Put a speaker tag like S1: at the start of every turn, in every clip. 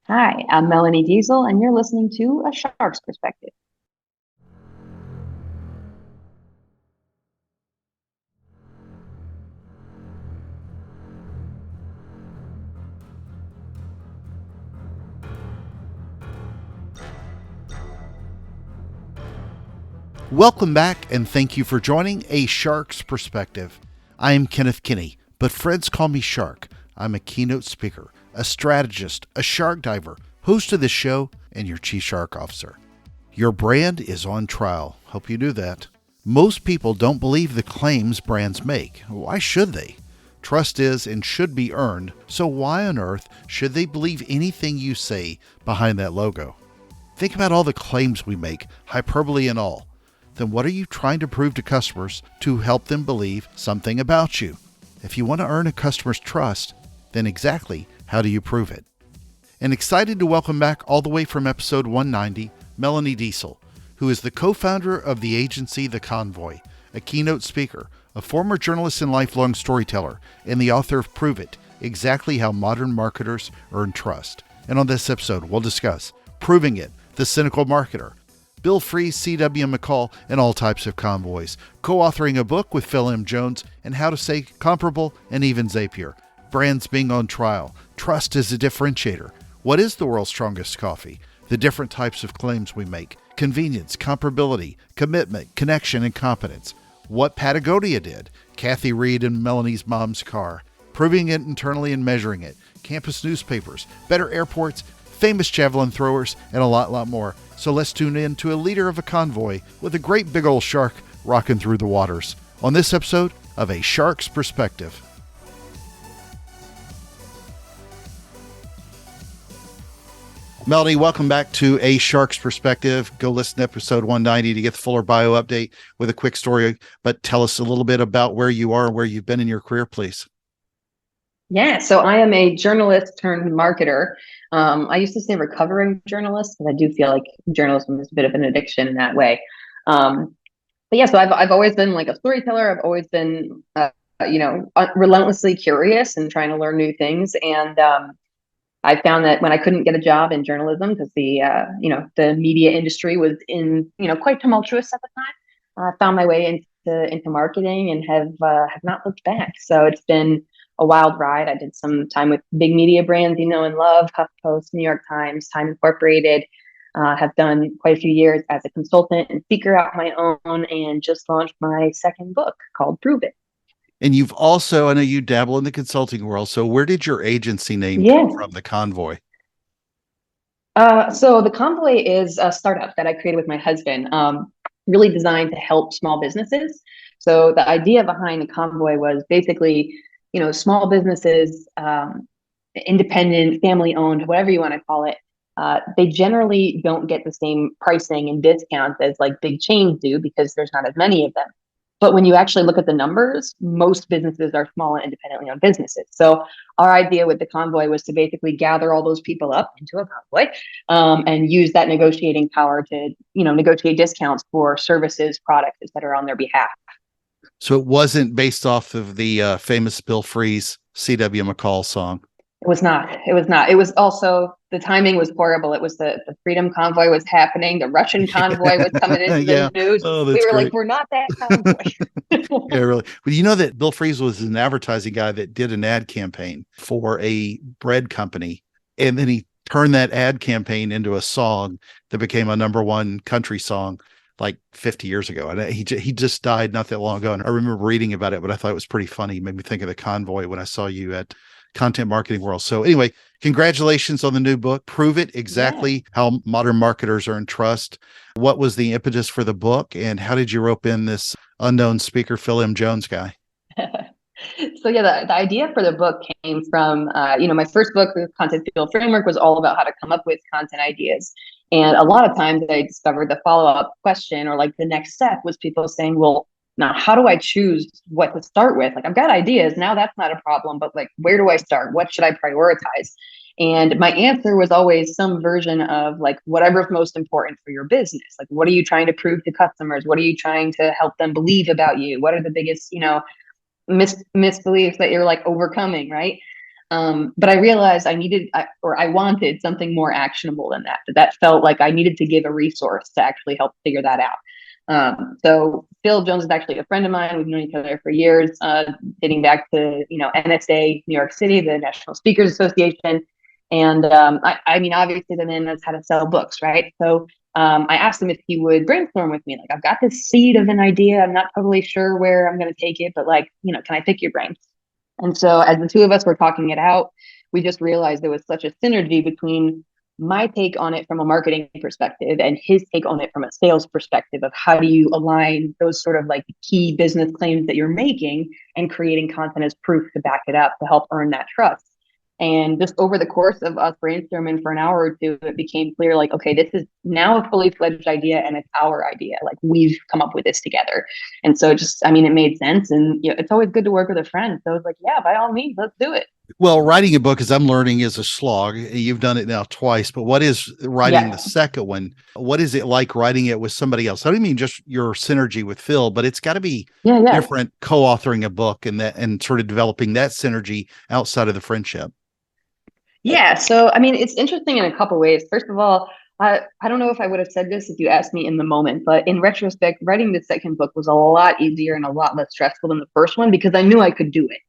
S1: Hi, I'm Melanie Deziel, and you're listening to A Shark's Perspective.
S2: Welcome back, and thank you for joining A Shark's Perspective. I am Kenneth Kinney, but friends call me Shark. I'm a keynote speaker, a strategist, a shark diver, host of this show, and your chief shark officer. Your brand is on trial. Hope you knew that. Most people don't believe the claims brands make. Why should they? Trust is and should be earned, so why on earth should they believe anything you say behind that logo? Think about all the claims we make, hyperbole and all. Then what are you trying to prove to customers to help them believe something about you? If you want to earn a customer's trust, then exactly how do you prove it? And excited to welcome back all the way from episode 190, Melanie Deziel, who is the co-founder of the agency The Convoy, a keynote speaker, a former journalist and lifelong storyteller, and the author of Prove It, Exactly How Modern Marketers Earn Trust. And on this episode, we'll discuss Proving It, The Cynical Marketer, Bill Fries, C.W. McCall, and all types of convoys, co-authoring a book with Phil M. Jones, and how to say comparable and even Zapier, brands being on trial, trust is a differentiator, what is the world's strongest coffee, the different types of claims we make, convenience, comparability, commitment, connection, and competence, what Patagonia did, Kathy Reed and Melanie's mom's car, proving it internally and measuring it, campus newspapers, better airports, famous javelin throwers, and a lot more. So let's tune in to a leader of a convoy with a great big old shark rocking through the waters on this episode of A Shark's Perspective. Melanie, welcome back to A Shark's Perspective. Go listen to episode 190 to get the fuller bio update with a quick story, but tell us a little bit about where you are and where you've been in your career, please.
S1: Yeah, so I am a journalist turned marketer. I used to say recovering journalist because I do feel like journalism is a bit of an addiction in that way. But yeah, so I've always been like a storyteller. I've always been, relentlessly curious and trying to learn new things. And I found that when I couldn't get a job in journalism because the media industry was quite tumultuous at the time, I found my way into marketing and have not looked back. So it's been a wild ride. I did some time with big media brands you know and love, HuffPost, New York Times, Time Incorporated. Have done quite a few years as a consultant and speaker out my own, and just launched my second book called Prove It.
S2: And you've also, I know you dabble in the consulting world. So where did your agency name come
S1: Yeah.
S2: from, The Convoy?
S1: So the Convoy is a startup that I created with my husband, really designed to help small businesses. So the idea behind the Convoy was basically, small businesses, independent, family owned, whatever you want to call it. They generally don't get the same pricing and discounts as like big chains do because there's not as many of them. But when you actually look at the numbers, most businesses are small and independently owned businesses. So our idea with the Convoy was to basically gather all those people up into a convoy, and use that negotiating power to, negotiate discounts for services, products, et cetera, on their behalf.
S2: So it wasn't based off of the famous Bill Fries, C.W. McCall song.
S1: It was not. It was not. It was also, the timing was horrible. It was the Freedom Convoy was happening. The Russian convoy was coming into
S2: Yeah.
S1: the news.
S2: Oh,
S1: We
S2: that's
S1: were like,
S2: great.
S1: we're not that convoy.
S2: Yeah, really. But you know that Bill Fries was an advertising guy that did an ad campaign for a bread company. And then he turned that ad campaign into a song that became a number one country song like 50 years ago. And he just died not that long ago. And I remember reading about it, but I thought it was pretty funny. It made me think of the Convoy when I saw you at Content Marketing World. So anyway, congratulations on the new book. Prove It, Exactly How Modern Marketers Earn Trust. What was the impetus for the book, and how did you rope in this unknown speaker, Phil M. Jones guy?
S1: So yeah, the idea for the book came from, my first book, the Content Fuel Framework, was all about how to come up with content ideas. And a lot of times I discovered the follow-up question or like the next step was people saying, well, now how do I choose what to start with? Like I've got ideas, now that's not a problem, but like, where do I start? What should I prioritize? And my answer was always some version of like whatever's most important for your business. Like, what are you trying to prove to customers? What are you trying to help them believe about you? What are the biggest, misbeliefs that you're like overcoming, right? But I realized I wanted something more actionable than that. That felt like I needed to give a resource to actually help figure that out. So Phil Jones is actually a friend of mine. We've known each other for years, dating back to, NSA, New York City, the National Speakers Association. And I mean, obviously the man knows how to sell books, right? So I asked him if he would brainstorm with me. Like, I've got this seed of an idea. I'm not totally sure where I'm going to take it, but like, can I pick your brain? And so as the two of us were talking it out, we just realized there was such a synergy between my take on it from a marketing perspective and his take on it from a sales perspective of how do you align those sort of like key business claims that you're making and creating content as proof to back it up to help earn that trust. And just over the course of us brainstorming for an hour or two, it became clear like, okay, this is now a fully fledged idea and it's our idea. Like, we've come up with this together. And so it made sense. And it's always good to work with a friend. So I was like, yeah, by all means, let's do it.
S2: Well, writing a book, as I'm learning, is a slog. You've done it now twice, but what is writing the
S1: Yeah.
S2: second one? What is it like writing it with somebody else? I don't mean just your synergy with Phil, but it's got to be
S1: Yeah. Yeah.
S2: different co-authoring a book and sort of developing that synergy outside of the friendship.
S1: Yeah. So, it's interesting in a couple ways. First of all, I don't know if I would have said this if you asked me in the moment, but in retrospect, writing the second book was a lot easier and a lot less stressful than the first one because I knew I could do it.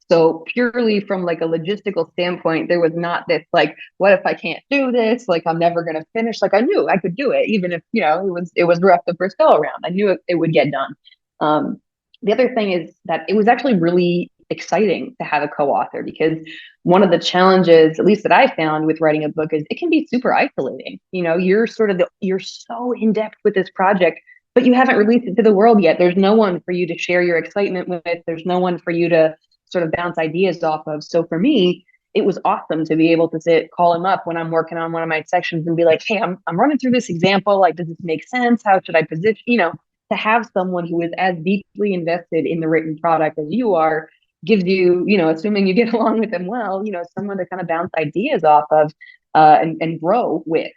S1: So purely from like a logistical standpoint, there was not this like, what if I can't do this? Like, I'm never going to finish. Like, I knew I could do it, even if it was rough the first go around. I knew it would get done. Um, the other thing is that it was actually really exciting to have a co-author because one of the challenges, at least that I found with writing a book, is it can be super isolating. You're so in depth with this project, but you haven't released it to the world yet. There's no one for you to share your excitement with. There's no one for you to sort of bounce ideas off of. So for me, it was awesome to be able to call him up when I'm working on one of my sections and be like, hey, I'm running through this example. Like, does this make sense? How should I position, to have someone who is as deeply invested in the written product as you are gives you, assuming you get along with them well, someone to kind of bounce ideas off of and grow with.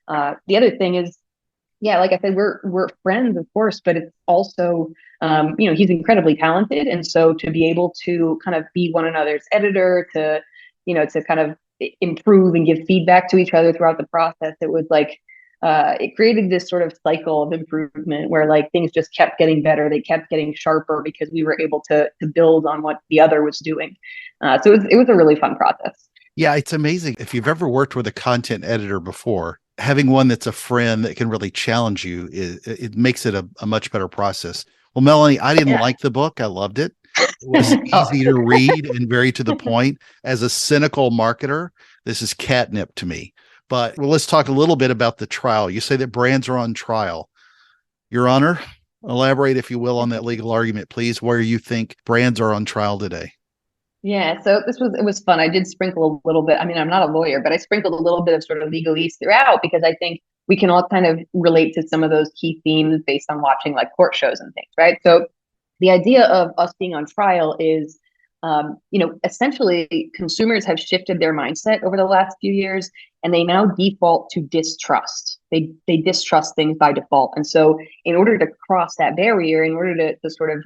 S1: The other thing is, yeah, like I said, we're friends, of course, but it's also, he's incredibly talented, and so to be able to kind of be one another's editor, to kind of improve and give feedback to each other throughout the process, it was like it created this sort of cycle of improvement where like things just kept getting better, they kept getting sharper because we were able to build on what the other was doing. So it was a really fun process.
S2: Yeah, it's amazing. If you've ever worked with a content editor before, having one that's a friend that can really challenge you, it makes it a much better process. Well, Melanie, I didn't
S1: Yeah.
S2: like the book. I loved it. It was
S1: Oh.
S2: easy to read and very to the point. As a cynical marketer, this is catnip to me. But well, let's talk a little bit about the trial. You say that brands are on trial. Your Honor, elaborate, if you will, on that legal argument, please, where you think brands are on trial today.
S1: Yeah, so it was fun. I did sprinkle a little bit. I'm not a lawyer, but I sprinkled a little bit of sort of legalese throughout because I think we can all kind of relate to some of those key themes based on watching like court shows and things, right? So the idea of us being on trial is, essentially consumers have shifted their mindset over the last few years, and they now default to distrust. They distrust things by default, and so in order to cross that barrier, in order to sort of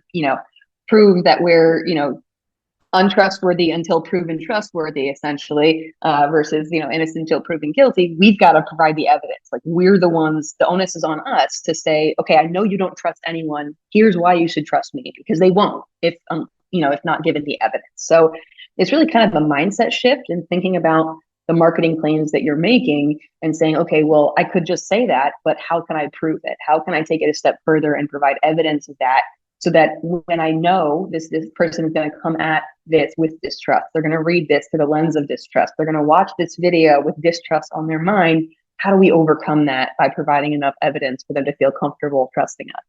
S1: prove that we're untrustworthy until proven trustworthy, essentially, versus innocent until proven guilty, we've got to provide the evidence. Like, we're the ones, the onus is on us to say, okay, I know you don't trust anyone, here's why you should trust me, because they won't if not given the evidence. So it's really kind of a mindset shift in thinking about the marketing claims that you're making and saying, okay, well, I could just say that, but how can I prove it? How can I take it a step further and provide evidence of that, so that when I know this person is going to come at this with distrust, they're going to read this through the lens of distrust, they're going to watch this video with distrust on their mind. How do we overcome that by providing enough evidence for them to feel comfortable trusting us?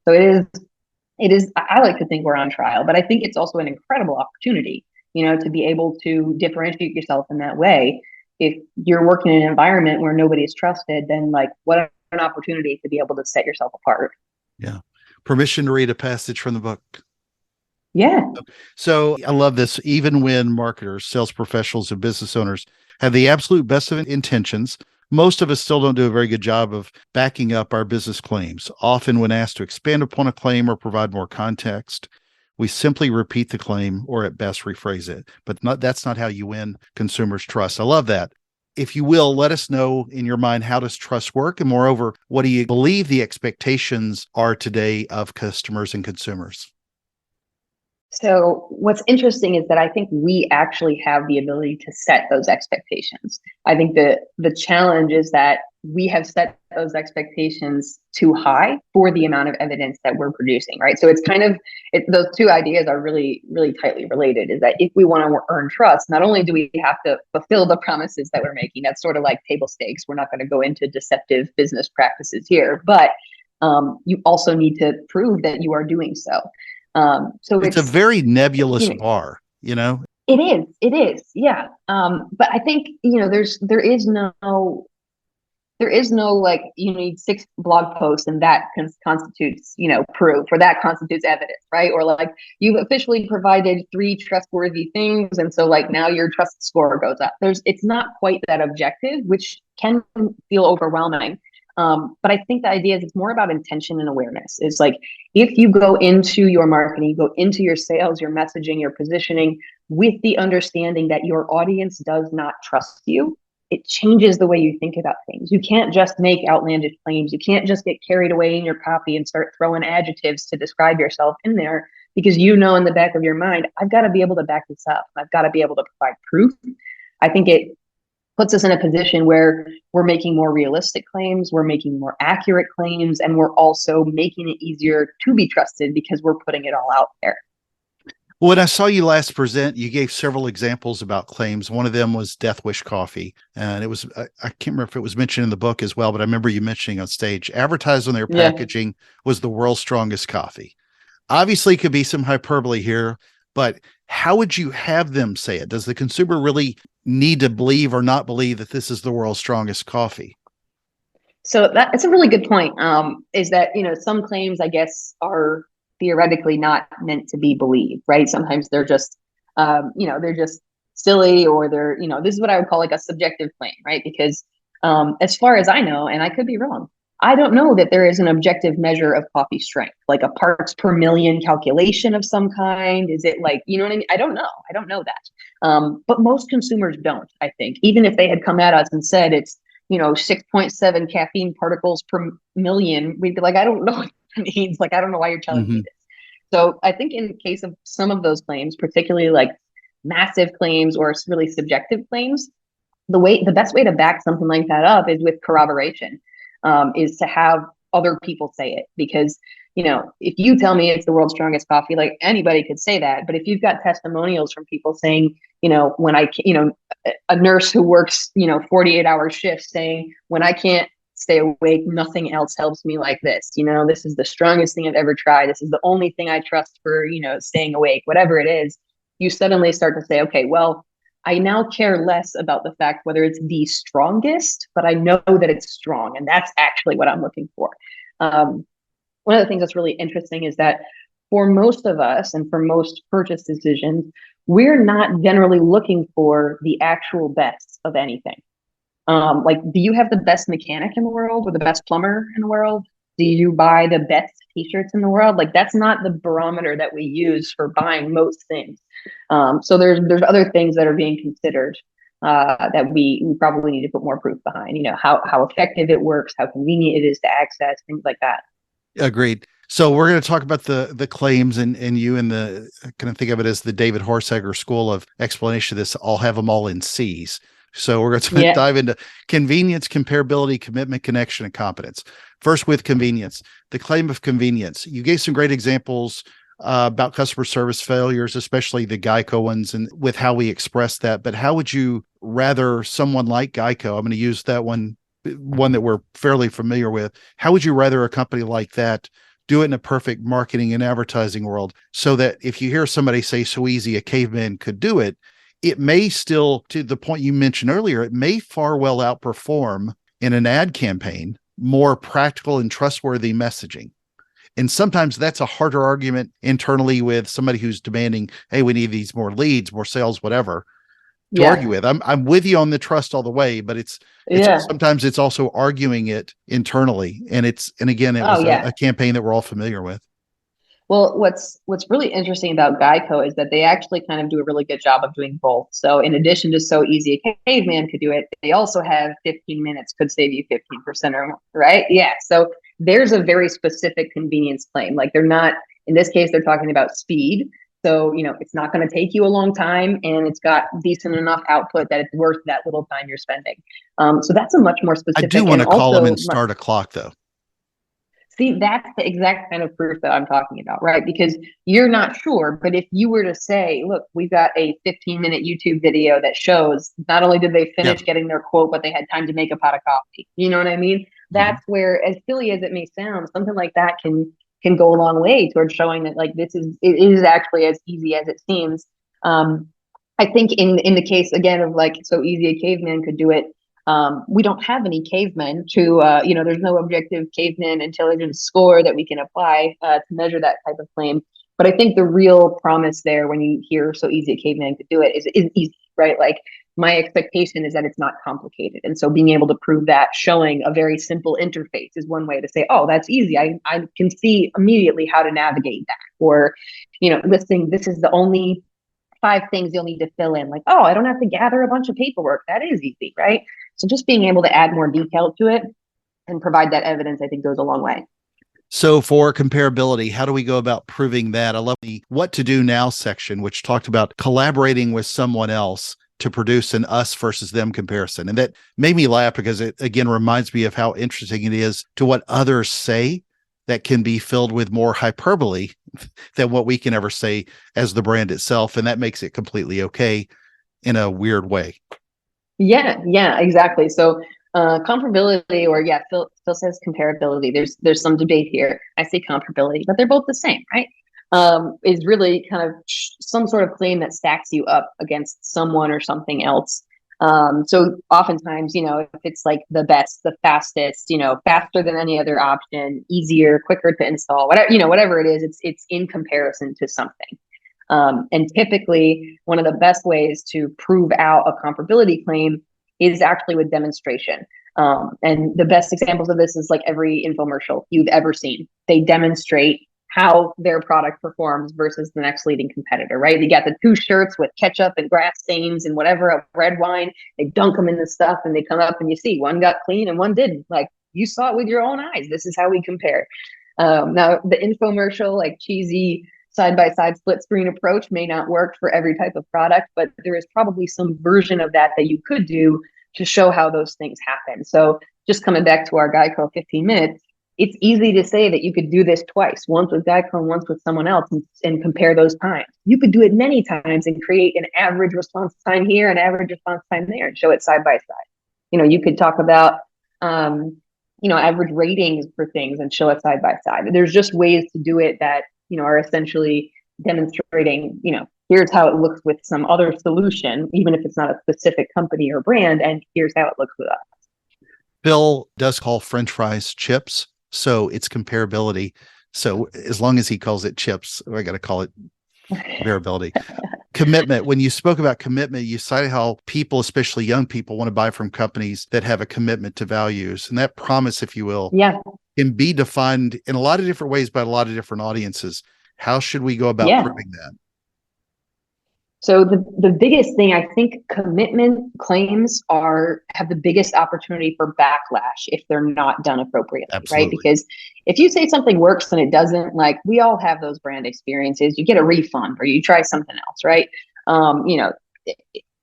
S1: So it is, I like to think we're on trial, but I think it's also an incredible opportunity, to be able to differentiate yourself in that way. If you're working in an environment where nobody is trusted, then like, what an opportunity to be able to set yourself apart.
S2: Yeah. Permission to read a passage from the book.
S1: Yeah.
S2: So I love this. Even when marketers, sales professionals, and business owners have the absolute best of intentions, most of us still don't do a very good job of backing up our business claims. Often, when asked to expand upon a claim or provide more context, We simply repeat the claim or at best rephrase it, but that's not how you win consumers' trust. I love that. If you will, let us know in your mind, how does trust work? And moreover, what do you believe the expectations are today of customers and consumers?
S1: So what's interesting is that I think we actually have the ability to set those expectations. I think that the challenge is that we have set those expectations too high for the amount of evidence that we're producing, right? So it's kind of, those two ideas are really, really tightly related, is that if we want to earn trust, not only do we have to fulfill the promises that we're making, that's sort of like table stakes. We're not going to go into deceptive business practices here, but you also need to prove that you are doing so. So
S2: It's a very nebulous
S1: you know,
S2: bar, you know?
S1: it is, yeah. But I think, there is no like, you need 6 blog posts and that constitutes, proof, or that constitutes evidence, right? Or like, you've officially provided 3 trustworthy things, and so like now your trust score goes up. It's not quite that objective, which can feel overwhelming. But I think the idea is it's more about intention and awareness. It's like, if you go into your marketing, you go into your sales, your messaging, your positioning with the understanding that your audience does not trust you, it changes the way you think about things. You can't just make outlandish claims. You can't just get carried away in your copy and start throwing adjectives to describe yourself in there, because in the back of your mind, I've got to be able to back this up. I've got to be able to provide proof. I think it puts us in a position where we're making more realistic claims, we're making more accurate claims, and we're also making it easier to be trusted because we're putting it all out there.
S2: When I saw you last present, you gave several examples about claims. One of them was Death Wish Coffee. And it was, I can't remember if it was mentioned in the book as well, but I remember you mentioning on stage, advertised on their packaging was the world's strongest coffee. Obviously, could be some hyperbole here, but how would you have them say it? Does the consumer really need to believe or not believe that this is the world's strongest coffee?
S1: So that's a really good point. Is that, some claims, I guess, are theoretically not meant to be believed, right? Sometimes they're just, they're just silly, or they're, this is what I would call like a subjective claim, right? Because as far as I know, and I could be wrong, I don't know that there is an objective measure of coffee strength, like a parts per million calculation of some kind. Is it like, you know what I mean? I don't know. I don't know that. But most consumers don't, I think. Even if they had come at us and said it's, 6.7 caffeine particles per million, we'd be like, I don't know what that means. Like, I don't know why you're telling me this. So I think in the case of some of those claims, particularly like massive claims or really subjective claims, the best way to back something like that up is with corroboration, is to have other people say it. Because, if you tell me it's the world's strongest coffee, like anybody could say that. But if you've got testimonials from people saying, when a nurse who works, 48-hour shifts saying, when I can't stay awake, nothing else helps me like this. This is the strongest thing I've ever tried. This is the only thing I trust for, staying awake, whatever it is. You suddenly start to say, okay, well, I now care less about the fact whether it's the strongest, but I know that it's strong. And that's actually what I'm looking for. One of the things that's really interesting is that for most of us and for most purchase decisions, we're not generally looking for the actual best of anything. Like, do you have the best mechanic in the world or the best plumber in the world? Do you buy the best t-shirts in the world? Like, that's not the barometer that we use for buying most things. So there's other things that are being considered that we probably need to put more proof behind. How effective it works, how convenient it is to access, things like that.
S2: Agreed. So we're going to talk about the claims, and you and the kind of think of it as the David Horsegger school of explanation of this. I'll have them all in C's. So we're going to dive into convenience, comparability, commitment, connection, and competence. First, with convenience, the claim of convenience. You gave some great examples about customer service failures, especially the Geico ones, and with how we express that. But how would you rather someone like Geico, I'm going to use that one that we're fairly familiar with. How would you rather a company like that do it in a perfect marketing and advertising world, so that if you hear somebody say so easy, a caveman could do it, it may still, to the point you mentioned earlier, it may far well outperform in an ad campaign more practical and trustworthy messaging. And sometimes that's a harder argument internally with somebody who's demanding, hey, we need these more leads, more sales, whatever, to argue with. I'm with you on the trust all the way, but it's sometimes it's also arguing it internally. And again, it was a campaign that we're all familiar with.
S1: Well, what's really interesting about Geico is that they actually kind of do a really good job of doing both. So in addition to So Easy a Caveman could do it, they also have 15 minutes could save you 15% or more, right? Yeah. So there's a very specific convenience claim. Like they're not, in this case, they're talking about speed. So, it's not going to take you a long time and it's got decent enough output that it's worth that little time you're spending. So that's a much more
S2: I do
S1: specific
S2: want
S1: and
S2: to call them
S1: also
S2: and start a clock, though.
S1: see, that's the exact kind of proof that I'm talking about, right? Because you're not sure, but if you were to say, look, we've got a 15-minute YouTube video that shows not only did they
S2: Yeah.
S1: finish getting their quote, but they had time to make a pot of coffee. You know what I mean? That's where, as silly as it may sound, something like that can go a long way towards showing that like it is actually as easy as it seems. I think in the case again of like So Easy a Caveman could do it. We don't have any cavemen to, there's no objective caveman intelligence score that we can apply to measure that type of claim. But I think the real promise there when you hear So Easy a Caveman could do it is easy, right? Like my expectation is that it's not complicated. And so being able to prove that, showing a very simple interface is one way to say, oh, that's easy. I can see immediately how to navigate that. Or, listing, this is the only 5 things you'll need to fill in. Like, oh, I don't have to gather a bunch of paperwork. That is easy, right? So just being able to add more detail to it and provide that evidence, I think goes a long way.
S2: So for comparability, how do we go about proving that? I love the what to do now section, which talked about collaborating with someone else to produce an us versus them comparison. And that made me laugh because it again reminds me of how interesting it is to what others say that can be filled with more hyperbole than what we can ever say as the brand itself. And that makes it completely okay in a weird way.
S1: Yeah, exactly. So comparability, or Phil says comparability. There's some debate here. I say comparability, but they're both the same, right? Is really kind of some sort of claim that stacks you up against someone or something else. So oftentimes, if it's like the best, the fastest, faster than any other option, easier, quicker to install, whatever it is, it's in comparison to something. And typically, one of the best ways to prove out a comparability claim is actually with demonstration. And the best examples of this is like every infomercial you've ever seen. They demonstrate how their product performs versus the next leading competitor, right? They got the 2 shirts with ketchup and grass stains and whatever, a red wine. They dunk them in the stuff and they come up and you see one got clean and one didn't. Like you saw it with your own eyes. This is how we compare. Now, the infomercial, like cheesy side-by-side split screen approach may not work for every type of product, but there is probably some version of that you could do to show how those things happen. So just coming back to our Geico 15 minutes, it's easy to say that you could do this twice, once with Geico and once with someone else, and compare those times. You could do it many times and create an average response time here, an average response time there, and show it side by side. You could talk about, average ratings for things and show it side by side. There's just ways to do it that, are essentially demonstrating, here's how it looks with some other solution, even if it's not a specific company or brand, and here's how it looks with us.
S2: Bill does call French fries chips, so it's comparability. So as long as he calls it chips, I got to call it comparability. Commitment. When you spoke about commitment, you cited how people, especially young people, want to buy from companies that have a commitment to values. And that promise, if you will, can be defined in a lot of different ways by a lot of different audiences. How should we go about proving that?
S1: So the biggest thing, I think commitment claims have the biggest opportunity for backlash if they're not done appropriately,
S2: Absolutely.
S1: right? Because if you say something works and it doesn't, like we all have those brand experiences, you get a refund or you try something else, right?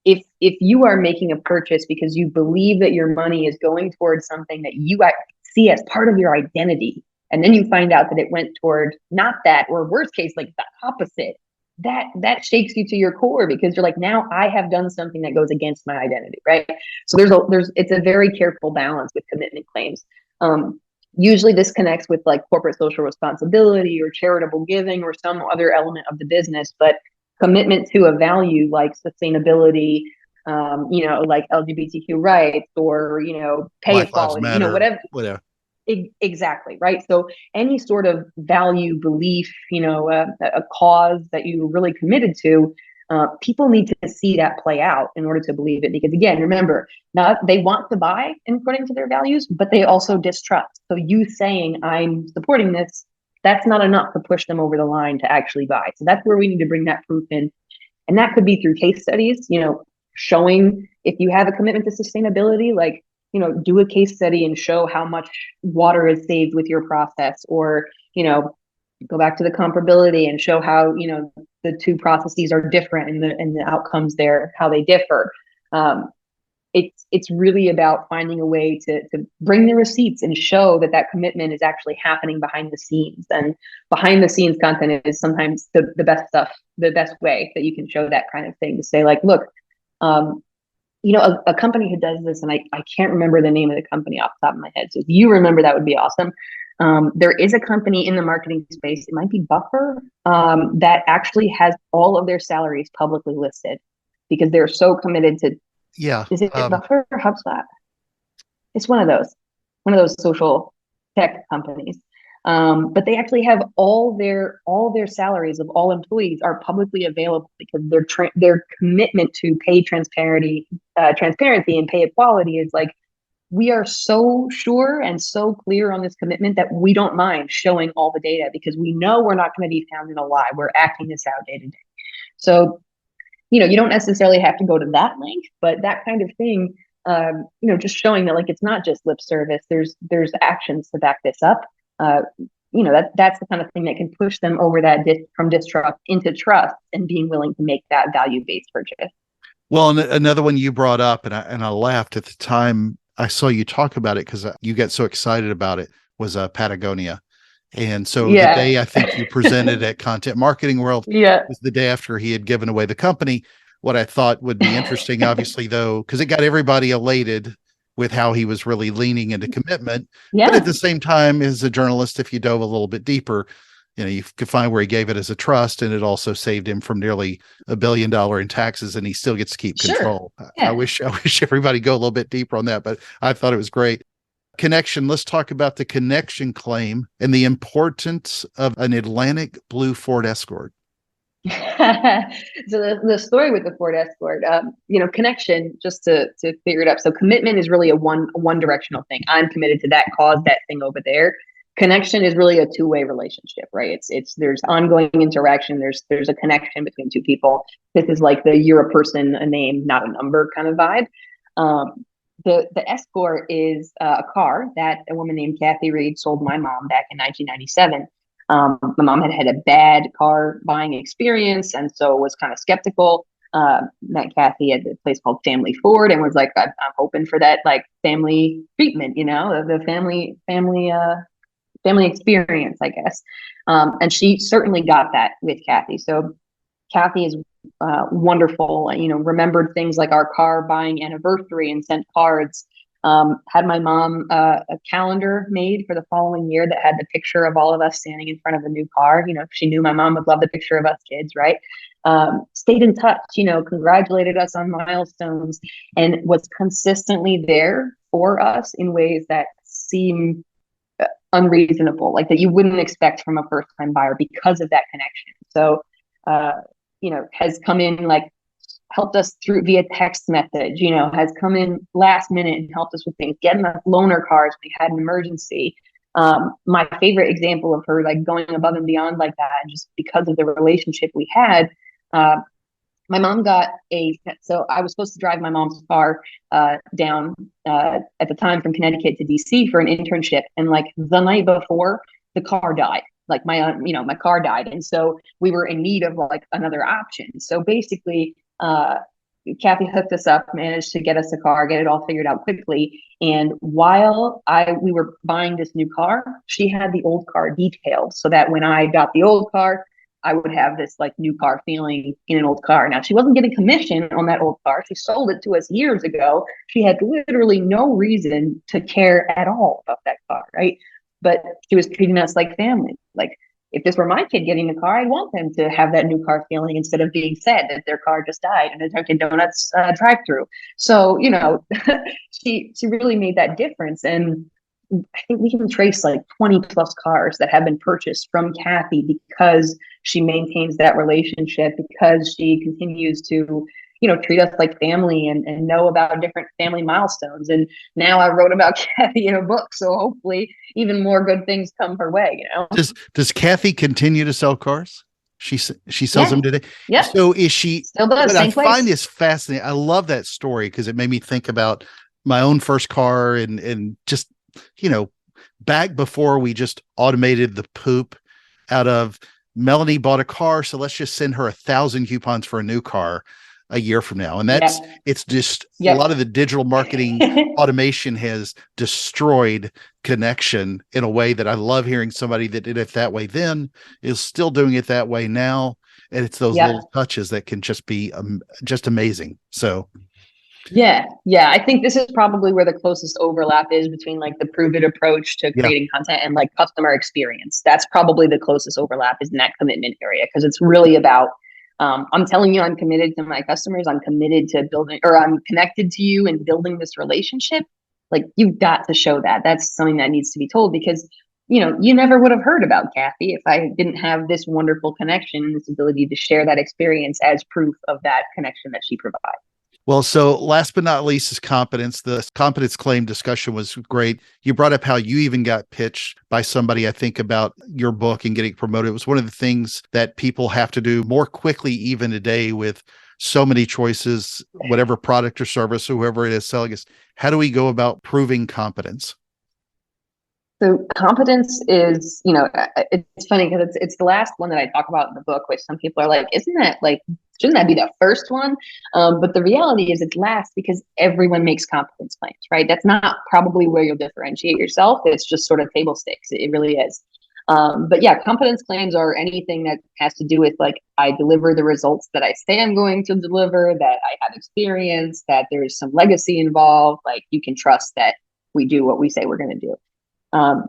S1: If you are making a purchase because you believe that your money is going towards something that you see as part of your identity, and then you find out that it went toward not that, or worst case, like the opposite, that shakes you to your core because you're like, now I have done something that goes against my identity, right? So it's a very careful balance with commitment claims. Usually this connects with like corporate social responsibility or charitable giving or some other element of the business, but commitment to a value like sustainability, like LGBTQ rights or, pay
S2: Life
S1: equality,
S2: lives matter,
S1: whatever. Exactly, right? So any sort of value, belief, a cause that you're really committed to, people need to see that play out in order to believe it. Because again, remember, not they want to buy according to their values, but they also distrust. So you saying I'm supporting this that's not enough to push them over the line to actually buy. So that's where we need to bring that proof in. And that could be through case studies, showing if you have a commitment to sustainability, like, do a case study and show how much water is saved with your process, or, go back to the comparability and show how, the two processes are different and the outcomes there, how they differ. It's really about finding a way to bring the receipts and show that commitment is actually happening behind the scenes. And behind the scenes content is sometimes the best stuff, the best way that you can show that kind of thing, to say like, look, a company who does this, and I can't remember the name of the company off the top of my head. So if you remember, that would be awesome. There is a company in the marketing space, it might be Buffer, that actually has all of their salaries publicly listed because they're so committed to.
S2: Yeah.
S1: Is it Buffer or HubSpot? It's one of those social tech companies. But they actually have all their salaries of all employees are publicly available because their commitment to pay transparency and pay equality is like, we are so sure and so clear on this commitment that we don't mind showing all the data because we know we're not going to be found in a lie. We're acting this out day to day. So you don't necessarily have to go to that length, but that kind of thing, just showing that like it's not just lip service. There's actions to back this up. That's the kind of thing that can push them over that from distrust into trust and being willing to make that value-based purchase.
S2: Well, and another one you brought up, and I laughed at the time I saw you talk about it because you get so excited about it, was Patagonia. And so the day I think you presented at Content Marketing World was the day after he had given away the company. What I thought would be interesting, obviously, though, because it got everybody elated with how he was really leaning into commitment. But at the same time, as a journalist, if you dove a little bit deeper, you could find where he gave it as a trust, and it also saved him from nearly $1 billion in taxes, and he still gets to keep control. I wish everybody go a little bit deeper on that, but I thought it was great. Connection. Let's talk about the connection claim and the importance of an Atlantic blue Ford Escort.
S1: So the story with the Ford Escort, connection, just to clear it up. So commitment is really a one directional thing. I'm committed to that cause, that thing over there. Connection is really a two-way relationship, right? There's ongoing interaction. There's a connection between two people. This is like you're a person, a name, not a number kind of vibe. The Escort is a car that a woman named Kathy Reed sold my mom back in 1997. My mom had a bad car buying experience, and so was kind of skeptical. Met Kathy at a place called Family Ford, and was like, I'm hoping for that like family treatment, the family experience, I guess. And she certainly got that with Kathy. So Kathy is wonderful, remembered things like our car buying anniversary and sent cards. Had my mom a calendar made for the following year that had the picture of all of us standing in front of a new car. She knew my mom would love the picture of us kids, right? Stayed in touch, congratulated us on milestones, and was consistently there for us in ways that seem unreasonable, like that you wouldn't expect from a first-time buyer because of that connection. So, has come in like helped us through via text message, has come in last minute and helped us with things, getting us loaner cars when we had an emergency. My favorite example of her like going above and beyond like that, just because of the relationship we had. My mom so I was supposed to drive my mom's car down at the time from Connecticut to DC for an internship. And like the night before, the car died. Like my car died. And so we were in need of like another option. So basically, Kathy hooked us up, managed to get us a car, get it all figured out quickly. And while we were buying this new car, she had the old car detailed so that when I got the old car, I would have this like new car feeling in an old car. Now, she wasn't getting commission on that old car. She sold it to us years ago. She had literally no reason to care at all about that car, right? But she was treating us like family. Like, if this were my kid getting a car, I'd want them to have that new car feeling instead of being sad that their car just died in a Dunkin' Donuts drive-through. So, she really made that difference. And I think we can trace like 20 plus cars that have been purchased from Kathy because she maintains that relationship, because she continues to, treat us like family and know about different family milestones. And now I wrote about Kathy in a book, so hopefully even more good things come her way.
S2: Does Kathy continue to sell cars? She sells them
S1: Yeah.
S2: today.
S1: Yep.
S2: So is she?
S1: Still does.
S2: What I
S1: Same
S2: find
S1: place.
S2: is fascinating. I love that story because it made me think about my own first car and just you know back before we just automated the poop out of Melanie bought a car, so let's just send her 1,000 coupons for a new car a year from now. And
S1: Yep.
S2: it's just a lot
S1: Yep.
S2: of the digital marketing automation has destroyed connection in a way that I love hearing somebody that did it that way then is still doing it that way now. And it's those
S1: Yep.
S2: little touches that can just be just amazing. So,
S1: Yeah, yeah. I think this is probably where the closest overlap is between like the prove it approach to
S2: yeah,
S1: creating content and like customer experience. That's probably the closest overlap is in that commitment area because it's really about I'm telling you I'm committed to my customers. I'm committed to building or I'm connected to you and building this relationship. Like you've got to show that. That's something that needs to be told because you never would have heard about Kathy if I didn't have this wonderful connection and this ability to share that experience as proof of that connection that she provides.
S2: well, so last but not least is competence. The competence claim discussion was great. You brought up how you even got pitched by somebody, I think, about your book and getting promoted. It was one of the things that people have to do more quickly, even today, with so many choices, whatever product or service, whoever it is selling us. How do we go about proving competence?
S1: So competence is, it's funny because it's the last one that I talk about in the book, which some people are like, isn't that like, shouldn't that be the first one? But the reality is it's last because everyone makes competence claims, right? That's not probably where you'll differentiate yourself. It's just sort of table stakes. It really is. But yeah, competence claims are anything that has to do with like, I deliver the results that I say I'm going to deliver, that I have experience, that there's some legacy involved. Like you can trust that we do what we say we're going to do. Um,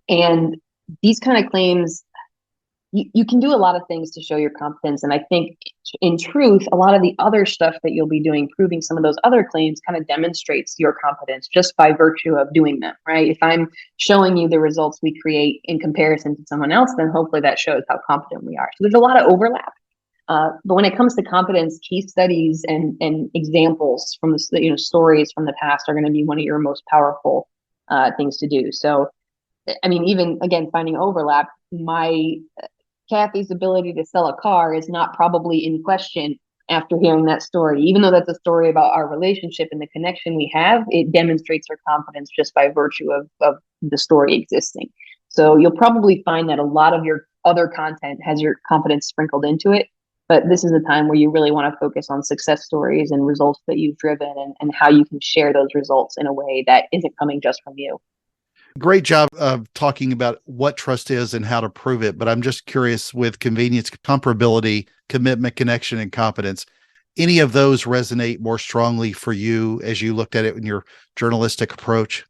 S1: and these kind of claims, you can do a lot of things to show your competence. And I think in truth, a lot of the other stuff that you'll be doing, proving some of those other claims kind of demonstrates your competence just by virtue of doing them, right? If I'm showing you the results we create in comparison to someone else, then hopefully that shows how competent we are. So there's a lot of overlap. But when it comes to competence, case studies and examples from the stories from the past are going to be one of your most powerful things to do. So, I mean, even again, finding overlap, my Kathy's ability to sell a car is not probably in question after hearing that story. Even though that's a story about our relationship and the connection we have, it demonstrates her confidence just by virtue of the story existing. So you'll probably find that a lot of your other content has your confidence sprinkled into it. But this is a time where you really want to focus on success stories and results that you've driven and how you can share those results in a way that isn't coming just from you.
S2: Great job of talking about what trust is and how to prove it. But I'm just curious with convenience, comparability, commitment, connection, and competence. Any of those resonate more strongly for you as you looked at it in your journalistic approach?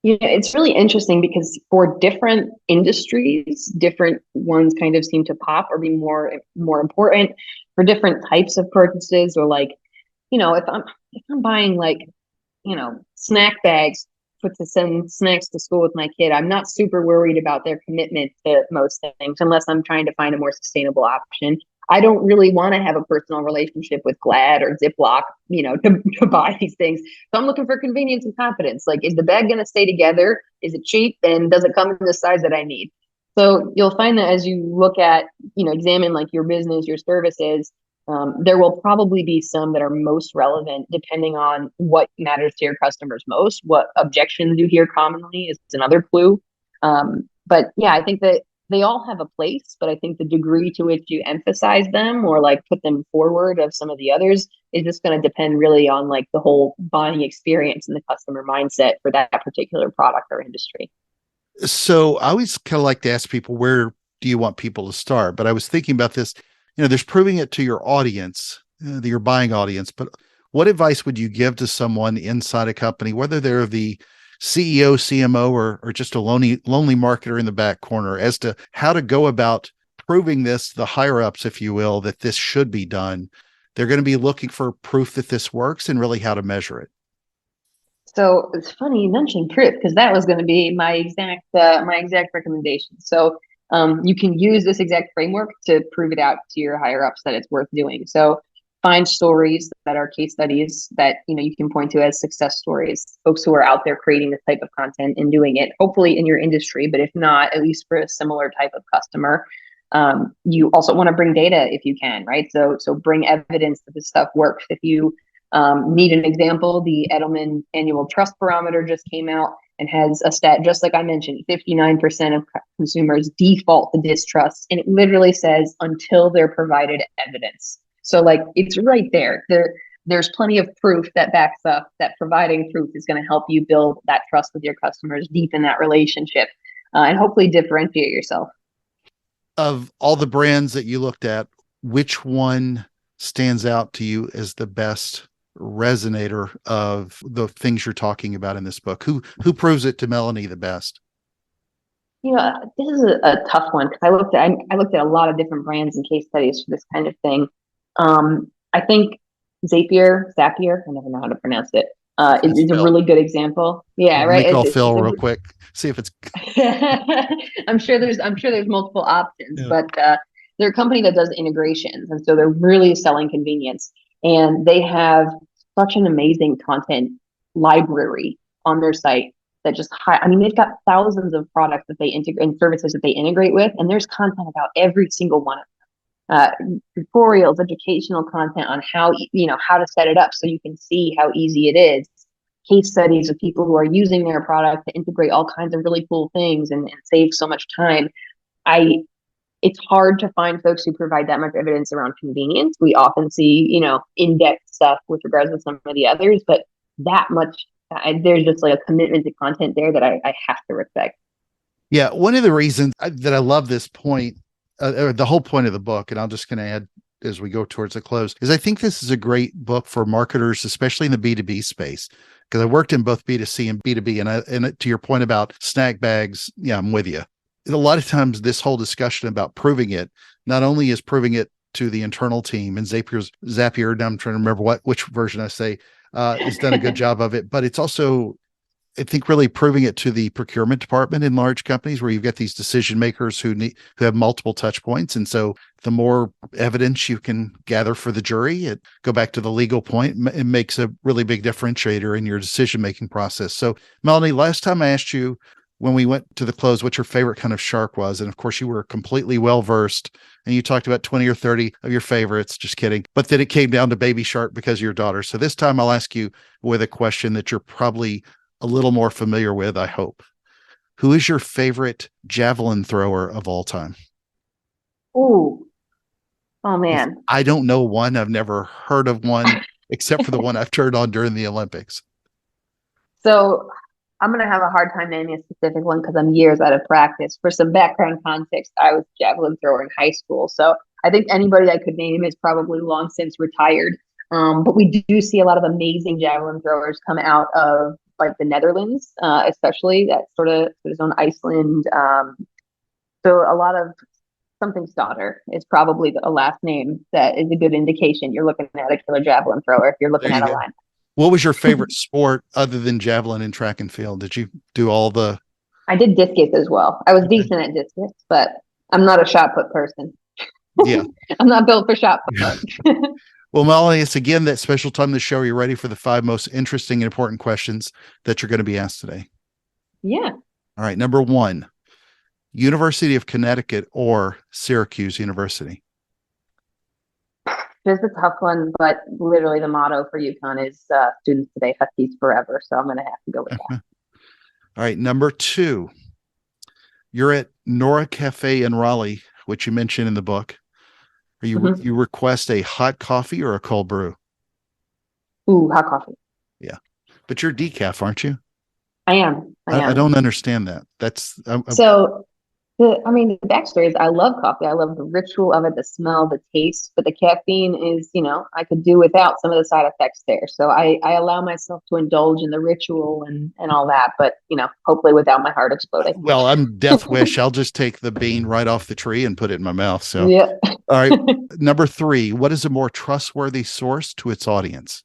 S1: It's really interesting because for different industries, different ones kind of seem to pop or be more important for different types of purchases or like, if I'm buying like snack bags to send snacks to school with my kid, I'm not super worried about their commitment to most things unless I'm trying to find a more sustainable option. I don't really want to have a personal relationship with Glad or Ziploc, to buy these things. So I'm looking for convenience and confidence. Like, is the bag going to stay together? Is it cheap? And does it come in the size that I need? So you'll find that as you look at, examine like your business, your services, there will probably be some that are most relevant depending on what matters to your customers most. What objections you hear commonly is another clue. But yeah, I think that they all have a place, but I think the degree to which you emphasize them or like put them forward of some of the others is just going to depend really on like the whole buying experience and the customer mindset for that particular product or industry.
S2: So I always kind of like to ask people, where do you want people to start? But I was thinking about this, there's proving it to your audience, your buying audience, but what advice would you give to someone inside a company, whether they're the CEO, CMO, or just a lonely marketer in the back corner, as to how to go about proving this, the higher ups, if you will, that this should be done? They're going to be looking for proof that this works and really how to measure it.
S1: So it's funny you mentioned proof because that was going to be my exact recommendation. So you can use this exact framework to prove it out to your higher ups that it's worth doing. So find stories that are case studies that, you can point to as success stories, folks who are out there creating this type of content and doing it, hopefully in your industry, but if not, at least for a similar type of customer. You also want to bring data if you can, right? So bring evidence that this stuff works. If you need an example, the Edelman Annual Trust Barometer just came out and has a stat, just like I mentioned, 59% of consumers default to distrust. And it literally says until they're provided evidence. So like it's right there. There's plenty of proof that backs up that providing proof is going to help you build that trust with your customers, deepen that relationship, and hopefully differentiate yourself.
S2: Of all the brands that you looked at, which one stands out to you as the best resonator of the things you're talking about in this book? Who proves it to Melanie the best?
S1: This is a tough one because I looked at a lot of different brands and case studies for this kind of thing. I think Zapier, I never know how to pronounce it. Is a really good example. Yeah,
S2: Let me
S1: right.
S2: call Phil real quick. See if it's.
S1: I'm sure there's multiple options,
S2: Yeah.
S1: but they're a company that does integrations, and so they're really selling convenience. And they have such an amazing content library on their site that they've got thousands of products that they integrate and services that they integrate with, and there's content about every single one of tutorials, educational content on how to set it up so you can see how easy it is. Case studies of people who are using their product to integrate all kinds of really cool things and save so much time. It's hard to find folks who provide that much evidence around convenience. We often see, in-depth stuff with regards to some of the others, but that much, there's just like a commitment to content there that I have to respect.
S2: Yeah. One of the reasons that I love this point, or the whole point of the book, and I'm just going to add as we go towards the close, is I think this is a great book for marketers, especially in the B2B space, because I worked in both B2C and B2B. And to your point about snack bags, yeah, I'm with you. A lot of times this whole discussion about proving it, not only is proving it to the internal team, and Zapier, now I'm trying to remember which version I say, has done a good job of it, but it's also, I think, really proving it to the procurement department in large companies where you've got these decision makers who have multiple touch points. And so the more evidence you can gather for the jury, go back to the legal point, it makes a really big differentiator in your decision-making process. So Melanie, last time I asked you when we went to the close, what your favorite kind of shark was. And of course you were completely well-versed and you talked about 20 or 30 of your favorites, just kidding. But then it came down to baby shark because of your daughter. So this time I'll ask you with a question that you're probably a little more familiar with, I hope. Who is your favorite javelin thrower of all time?
S1: Oh man.
S2: I don't know one. I've never heard of one except for the one I've turned on during the Olympics.
S1: So I'm going to have a hard time naming a specific one because I'm years out of practice. For some background context, I was a javelin thrower in high school. So I think anybody I could name is probably long since retired. But we do see a lot of amazing javelin throwers come out of like the Netherlands, especially that sort of zone, Iceland. So a lot of something's daughter is probably a last name that is a good indication you're looking at a killer javelin thrower if you're looking at a line.
S2: What was your favorite sport other than javelin and track and field? Did you do all the?
S1: I did discus as well. I was decent at discus, but I'm not a shot put person.
S2: Yeah.
S1: I'm not built for shot put.
S2: Well, Melanie, it's again that special time of the show. Are you ready for the 5 most interesting and important questions that you're going to be asked today?
S1: Yeah.
S2: All right. Number 1, University of Connecticut or Syracuse University?
S1: This is a tough one, but literally the motto for UConn is students today, Huskies forever. So I'm going to have to go with that.
S2: All right. Number 2, you're at Nora Cafe in Raleigh, which you mentioned in the book. You request a hot coffee or a cold brew?
S1: Ooh, hot coffee.
S2: Yeah. But you're decaf, aren't you?
S1: I am.
S2: I don't understand that.
S1: The backstory is I love coffee. I love the ritual of it, the smell, the taste, but the caffeine is, I could do without some of the side effects there. So I allow myself to indulge in the ritual and all that, but, hopefully without my heart exploding.
S2: Well, I'm Death Wish. I'll just take the bean right off the tree and put it in my mouth. So,
S1: yeah.
S2: All right. Number 3, what is a more trustworthy source to its audience?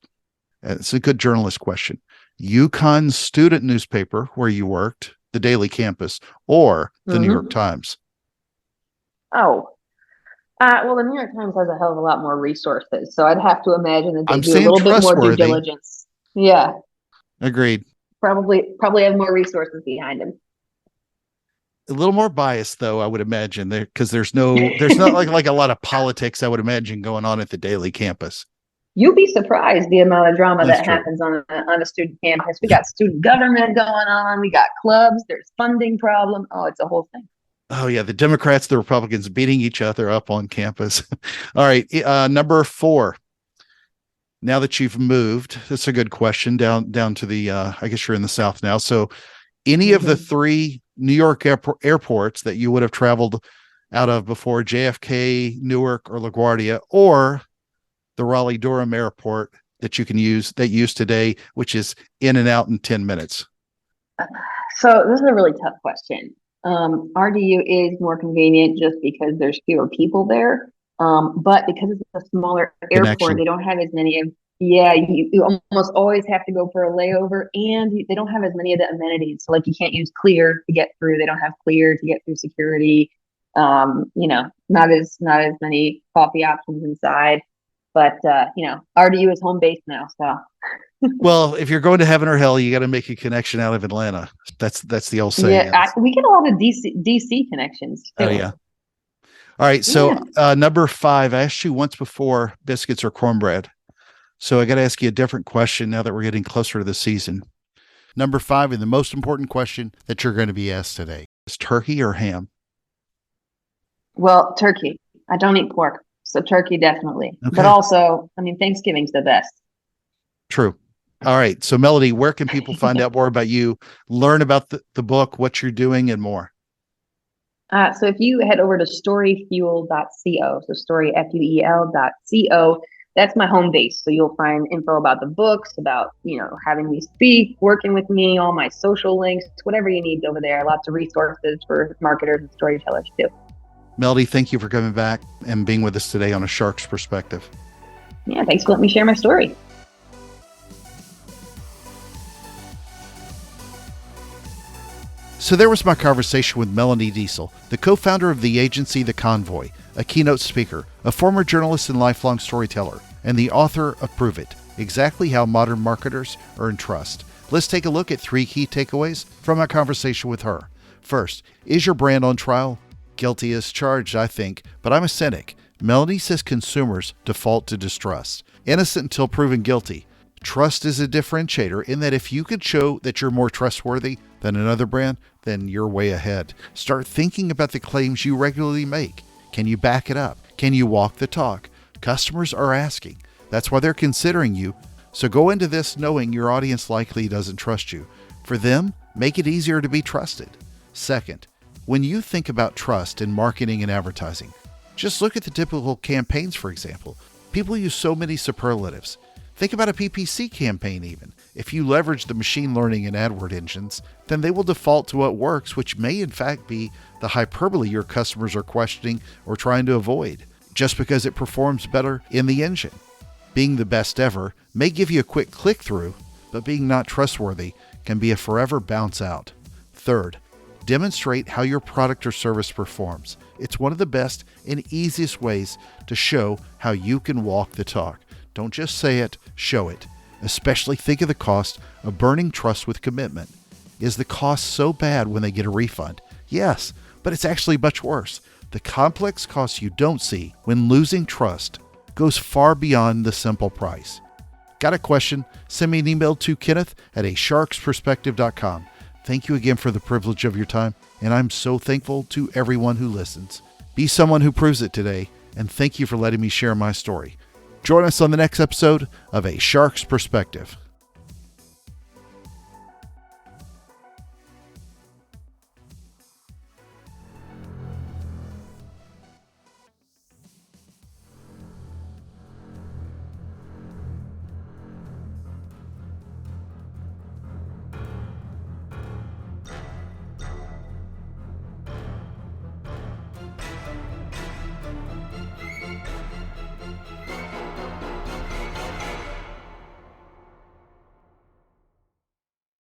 S2: It's a good journalist question. UConn student newspaper where you worked, the Daily Campus, or the New York Times?
S1: Oh, Well, the New York Times has a hell of a lot more resources, so I'd have to imagine that they
S2: I'm
S1: do a
S2: saying
S1: little bit more due
S2: trustworthy.
S1: diligence. Yeah,
S2: Agreed.
S1: probably have more resources behind them.
S2: A little more biased though, I would imagine, there because there's not like a lot of politics, I would imagine, going on at the daily campus.
S1: You'd be surprised the amount of drama
S2: That's
S1: that
S2: true.
S1: happens on a student campus. We got student government going on. We got clubs. There's funding problem. Oh, it's a whole thing.
S2: Oh yeah, the Democrats, the Republicans beating each other up on campus. All right, number 4. Now that you've moved, that's a good question. Down to the I guess you're in the South now. So any of the
S1: Mm-hmm.
S2: 3 New York airports that you would have traveled out of before, JFK, Newark, or LaGuardia, or the Raleigh Durham airport that you use today, which is in and out in 10 minutes?
S1: So this is a really tough question. RDU is more convenient just because there's fewer people there. But because it's a smaller airport,
S2: Connection.
S1: they don't have as many of, yeah, you almost always have to go for a layover and they don't have as many of the amenities. So like you can't use Clear to get through. They don't have Clear to get through security. Not as many coffee options inside. But RDU is home base now. So
S2: Well, if you're going to heaven or hell, you got to make a connection out of Atlanta. That's the old saying.
S1: yeah, we get a lot of DC connections
S2: Oh
S1: too.
S2: yeah. All right. So
S1: Yeah.
S2: number 5, I asked you once before, biscuits or cornbread. So I got to ask you a different question now that we're getting closer to the season. Number 5, and the most important question that you're going to be asked today, is turkey or ham?
S1: Well, turkey. I don't eat pork, so turkey definitely. But
S2: Okay.
S1: also, I mean, Thanksgiving's the best.
S2: True. All right. So Melody, where can people find out more about you, learn about the book, what you're doing, and more?
S1: So if you head over to storyfuel.co, so storyfuel.co, that's my home base. So you'll find info about the books, about, having me speak, working with me, all my social links, whatever you need over there. Lots of resources for marketers and storytellers too.
S2: Melody, thank you for coming back and being with us today on A Shark's Perspective.
S1: Yeah, thanks for letting me share my story.
S2: So there was my conversation with Melanie Deziel, the co-founder of the agency The Convoy, a keynote speaker, a former journalist and lifelong storyteller, and the author of Prove It, Exactly How Modern Marketers Earn Trust. Let's take a look at 3 key takeaways from our conversation with her. First, is your brand on trial? Guilty as charged, I think, but I'm a cynic. Melanie says consumers default to distrust. Innocent until proven guilty. Trust is a differentiator in that if you could show that you're more trustworthy than another brand, then you're way ahead. Start thinking about the claims you regularly make. Can you back it up? Can you walk the talk? Customers are asking. That's why they're considering you. So go into this knowing your audience likely doesn't trust you. For them, make it easier to be trusted. Second, when you think about trust in marketing and advertising, just look at the typical campaigns, for example. People use so many superlatives. Think about a PPC campaign even. If you leverage the machine learning and AdWord engines, then they will default to what works, which may in fact be the hyperbole your customers are questioning or trying to avoid, just because it performs better in the engine. Being the best ever may give you a quick click-through, but being not trustworthy can be a forever bounce out. Third, demonstrate how your product or service performs. It's one of the best and easiest ways to show how you can walk the talk. Don't just say it, show it. Especially think of the cost of burning trust with commitment. Is the cost so bad when they get a refund? Yes, but it's actually much worse. The complex costs you don't see when losing trust goes far beyond the simple price. Got a question? Send me an email to kenneth@asharksperspective.com. Thank you again for the privilege of your time, and I'm so thankful to everyone who listens. Be someone who proves it today, and thank you for letting me share my story. Join us on the next episode of A Shark's Perspective.